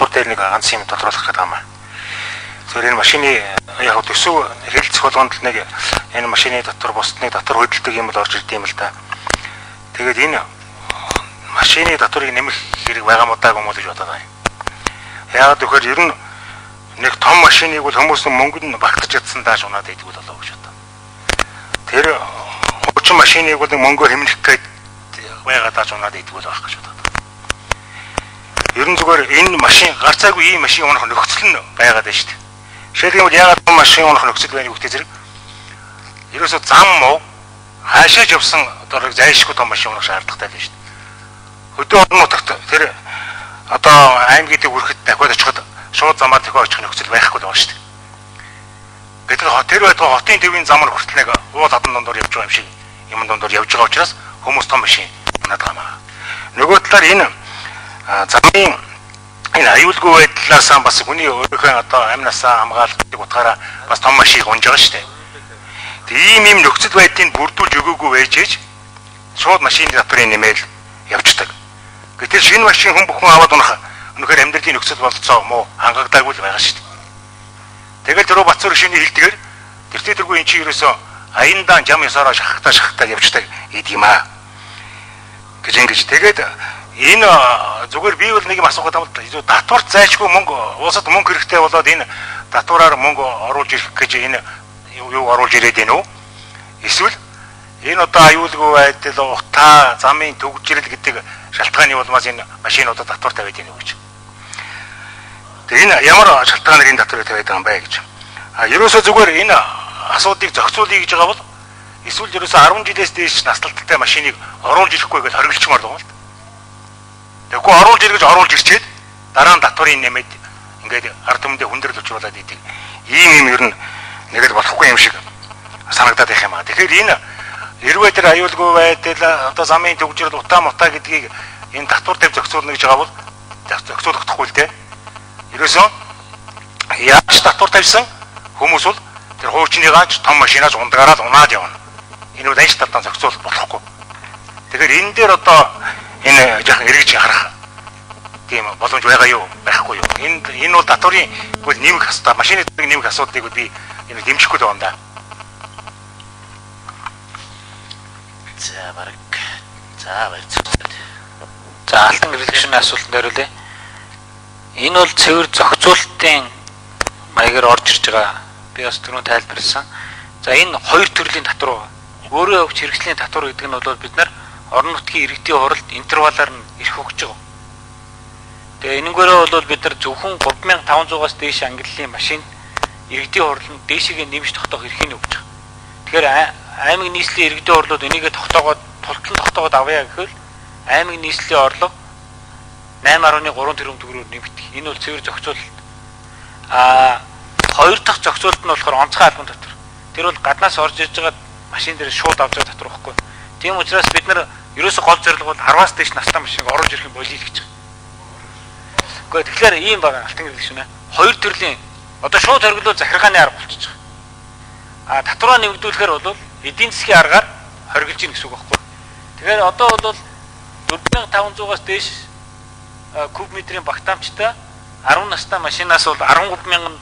татвар дээр нэг ганц юм тодруулах гэдэг юм аа. Тэгэхээр энэ машины яг төсөв хэлэлцэх болгонд л нэг энэ машины татвар бусдны татвар хөдөлдөг юм бол орж ирд юм л да. Тэгээд энэ машины татварыг нэмэх хэрэг байгаа мудаагүй юм уу гэж бодоод байна. Яагаад гэвэл ер нь нэг том машиныг бол хүмүүс мөнгөнд нь багтаж ядсан дааш унаад идэх болов гэж бодоо. Тэр хуучин машиныг бол мөнгөөр хэмнэх гээд байгаа дааш унаад идэх болов гэж бодоо. Ер нь зүгээр энэ машин гарцаагүй ийм машин унах нөхцөл нь байгаад байна шүү дээ. Жишээлбэл яагаад том машин унах нөхцөл байна гэхдээ зэрэг ерөөсөө зам муу хаашаач явсан одоо зайлшгүй том машин унах шаардлагатай байна шүү дээ. Хөдөө орон нутагт тэр одоо аймгийн төв хүрэхэд дахиад очиход шууд замаар дахиад очих нөхцөл байхгүй байна шүү дээ. Гэтэл тэр байтугай хотын төвийн замаар хүртэл нэг уул адан дондор явж байгаа юм шиг юм дондор явж байгаа учраас хүмүүс том машин унаад байгаа. Нөгөө талаар энэ замын энэ аюулгүй байдлаас бас хүний өөрийнхөө одоо амнасаа хамгаалдаг утгаараа бас том машин унж байгаа шүү дээ. Ийм юм нөхцөл байдлыг бүрдүүлж өгөөгүй байж шууд машины татврын нэмэл явждаг. Гэтэл шинэ машин хүн бүхэн аваад унах өнөхөр амьдралын нөхцөл болцоо муу хангагдаагүй л байгаа шүү дээ. Тэгэл түрүү Бацуур шиний хэлдгээр тэртэргүй эн чинь ерөөсөө аяндаа жам ёсороо шахахтаа явждаг гэдэг юм аа. гэж ингэж тэгээд энэ зүгээр би бол нэг юм асуух гэдэг татварт зайлшгүй мөнгө уусад мөнгө хэрэгтэй болоод энэ татвараар мөнгө оруулж ирэх гэж энэ юу оруулж ирээд байна уу? Эсвэл энэ одоо аюулгүй байдал утаа замын төгжрэл гэдэг шалтгааны улмаас энэ машинуудад татвар тавиад байна гэж. Тэгээ энэ ямар шалтгаанаар энэ татварыг тавиад байгаа юм бэ гэж. Ерөөсөө зүгээр энэ асуудыг зохицуулъя гэж байгаа бол эсвэл ерөөсөө 10 жилээс дээш наслалттай машиныг оруулж ирэхгүй гэж хориглчмаар байгаа юм л. Тэгэхгүй оруулж иргэж оруулж ирчээд дараа нь татварыг нэмээд ингээд ард түмэндээ хүндрэл учруулад идэг. Ийм ер нь нэг л болохгүй юм шиг санагдаад байх юм аа. Тэгэхээр энэ хэрвээ тэр аюулгүй байдал одоо замын төгжрөл утаа мутаа гэдгийг энэ татвар тавь зохицуулна гэж байгаа бол зохицуулахдаггүй л дээ. Ерөөсөө яаж татвар тавьсан хүмүүс бол тэр хуучныгаач том машинаас ундгаараад унаад явна. Энэ бол ажил талдаа зохицуулах болохгүй. Тэгэхээр энэ дээр одоо энэ жоохон эргэж харах тийм боломж байгаа юу байхгүй юу? Энэ бол татварын бол нэмэх асуудал, машины татврыг нэмэх асуудлыг би энэ дэмжихгүй байгаа юм да. За баг. За баярлалаа. За алтан гэрэлтшний асуултанд хариулъя. Энэ бол цэвэр зохицуулалтын маягаар орж ирж байгаа. Би бас түрүүн тайлбарласан. За энэ хоёр төрлийн татвар. Өөрөө өгч хэрэгслийн татвар гэдэг нь бол бид нар орон нутгийн иргэдийн хуралд интервалаар нь ирэх өгч байгаа. Тэгээ энэнгээрээ бол бид нар зөвхөн 3500-аас дээш ангиллын машин иргэдийн хурланд дээшигээ нэмж тогтоох эрхийг өгч байгаа. Тэгэхээр аймаг нийслэлийн иргэдийн хурлууд энийгээ тогтоогоод авъя гэхэл аймаг нийслэлийн орлого 8.3 тэрбум төгрөгөөр нэмэгдэх. Энэ бол цэвэр зохицуулалт. Хоёр дахь зохицуулалт нь болохоор онцгой албан татвар. Тэр бол гаднаас орж ирж байгаа машин дээр шууд авч байгаа татвар байхгүй. Тийм учраас бид нар ерөөсө гол зорилго бол 10-аас дээш настай машиныг оруулж ирэх юм болиё гэж байгаа. Гэхдээ тэгэхээр ийм байгаа алтан гэрэл шүнэ. Хоёр төрлийн одоо шууд хоригдвол захиргааны арга болчихж байгаа. Татвараа нэмэгдүүлэхээр бол эдийн засгийн аргаар хоригдж ийн гэсэн үг байхгүй. Тэгэхээр одоо бол 4500-аас дээш куб метрийн багтаамжтай 10 настай машинаас бол 13,000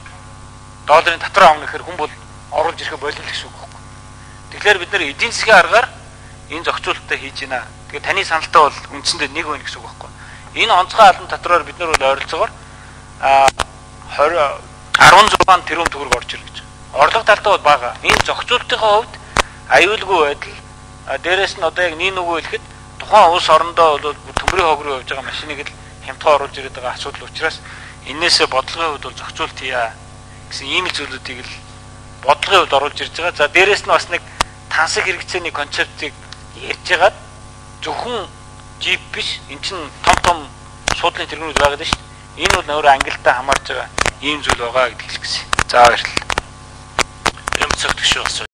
долларын татвар авах гэхээр хүн бол оруулж ирэх болио гэсэн үг байхгүй. Тэгэхээр бид нар эдийн засгийн аргаар энэ зохицуулалтаа хийж байна. Тэгэхээр таны саналтай бол үндсэндээ нэг байна гэсэн үг байхгүй. Энэ онцгой албан татвараар бид нар бол ойролцоогоор 16 тэрбум төгрөг орж ирнэ гэж. Орлого талдаа бол бага. Энэ зохицуулалтын хувьд аюулгүй байдал дээрээс нь одоо яг нэг нүгөө хэлэхэд тухайн улс орондоо бол төмрийн хог руу явж байгаа машиныг л хямдхан оруулж ирээд байгаа асуудал учраас энээсээ бодлогын хувьд бол зохицуулт хийя гэсэн ийм л зүйлүүдийг л бодлогын хувьд оруулж ирж байгаа. За дээрээс нь бас нэг тансаг хэрэгцээний концепцийг ярьж байгаад зөвхөн джип биш эн чинь том суудлын тэргүүнүүд байгаа дээ шүү дээ. Энэ бол өөрөө ангилалтаа хамаарж байгаа ийм зүйл байгаа гэдгийг хэлэх гэсэн. За баярлалаа. Юм цогт шүү.